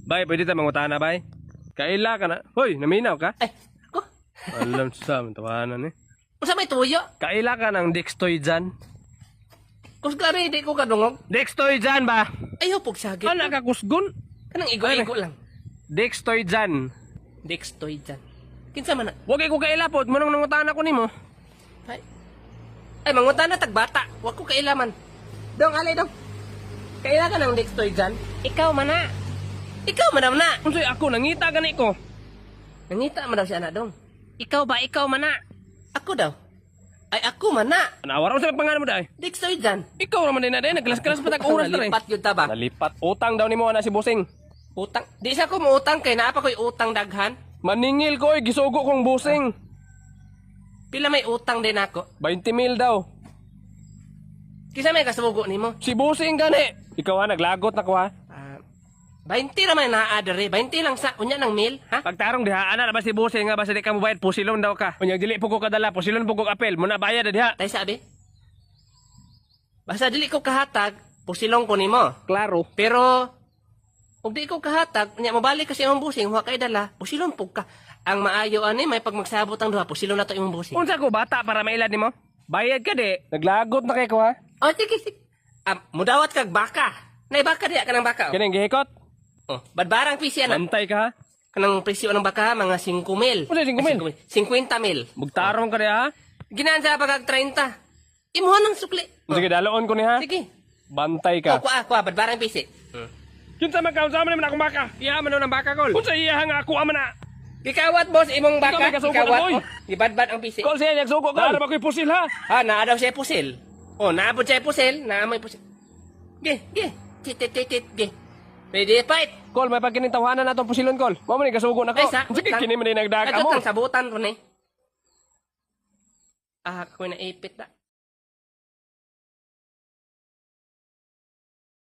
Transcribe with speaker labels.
Speaker 1: Bay, pwede tayo mangutana, bay. Kaila ka na. Hoy, naminaw ka?
Speaker 2: Ay, ko.
Speaker 1: Alam sa tawanan eh.
Speaker 2: Unsa may tuyo?
Speaker 1: Kaila ka ng Dextoidan.
Speaker 2: Kus klaro di ko kadungog.
Speaker 1: Dextoidan ba?
Speaker 2: Ayaw pug sagit.
Speaker 1: Ano ka kusgon?
Speaker 2: Kanang igo-igo lang.
Speaker 1: Dextoidan.
Speaker 2: Dextoid dyan. Kinsa man na?
Speaker 1: Wag ko kailapot, mo nang nangutana ko nimo.
Speaker 2: Ay, mangunta na tagbata. Huwag ko kailaman. Dong, alay dong. Kaila ka ng Dextoid dyan? Ikaw man na. Ikaw man na.
Speaker 1: Unsay ako nangita gani ko.
Speaker 2: Nangita man daw siya na dong. Ikaw ba? Ikaw man na. Ako daw. Ay, ako man na.
Speaker 1: Nawara sa pangalan mo dai.
Speaker 2: Dextoid dyan.
Speaker 1: Ikaw naman din na din, naglas-klas pa tag oras na rin.
Speaker 2: Nalipat yun ta ba?
Speaker 1: Nalipat. Utang daw nimo na si Busing.
Speaker 2: Utang. Di siya ko mautang kay naapa ko'y utang daghan.
Speaker 1: Maningil ko, gisugo kong Busing.
Speaker 2: Pila may utang din ako.
Speaker 1: 20,000 daw.
Speaker 2: Kisa may kasugo nimo.
Speaker 1: Si Busing gani. Ikaw ha, naglagot na ko ha.
Speaker 2: 20 naman na adere. 20 lang sa unya ng mil, ha?
Speaker 1: Pagtarong diha, ana na ba si Busing nga, basta di ka mubayad, pusilon daw ka. Unyag dili po ko kadala, pusilon po ko apel, muna bayad na diha.
Speaker 2: Tay sabi. Basta dili ko kahatag, pusilong ko nimo.
Speaker 1: Klaro.
Speaker 2: Pero ug di ko kahatag, nya mabalik kasi imong busing, wa kay dala, pusilon pug ka. Ang maayo ani may pagmagsabot ang duha, pusilon na to imong busing.
Speaker 1: Unsa ko bata para mailad nimo? Bayad ka di. Naglagot na kay ko ha.
Speaker 2: Oh, sige, sige. Mudawat kag baka. Nay baka diya kanang baka. Oh.
Speaker 1: Kining gihikot.
Speaker 2: Oh, badbarang pisi ana.
Speaker 1: Bantay ka ha.
Speaker 2: Kanang presyo ng baka mga 5,000.
Speaker 1: Unsa 5,000?
Speaker 2: 50,000.
Speaker 1: Mugtarong ka diha ha.
Speaker 2: Ginaan sa pagag 30. Imuha ng sukli.
Speaker 1: Sige, daloon ko ni ha.
Speaker 2: Sige.
Speaker 1: Bantay
Speaker 2: Oh,
Speaker 1: ka.
Speaker 2: kuha, badbarang pisi.
Speaker 1: Kinsa magkaunsa man naman akong baka? Iya man ng baka kol. Unsa iya nga ako ama na?
Speaker 2: Gikawat boss imong
Speaker 1: Ikaw may
Speaker 2: baka,
Speaker 1: kasugo
Speaker 2: gikawat.
Speaker 1: na, boy.
Speaker 2: Oh, gibadbad ang pisi.
Speaker 1: Kol siya nagsugo kol. Para ba ko'y pusil ha?
Speaker 2: Ha, naa daw siya pusil. Oh, naabot siya pusil, naamoy pusil. Ge. Ge. Ready fight.
Speaker 1: Kol, may pagkinintawanan na itong pusilon kol. Mo man ni kasugo na ko.
Speaker 2: Ay, sa-
Speaker 1: Sige, kini man din nagdaga
Speaker 2: Adto
Speaker 1: mo.
Speaker 2: kang sabutan ron eh. Ako na ipit na.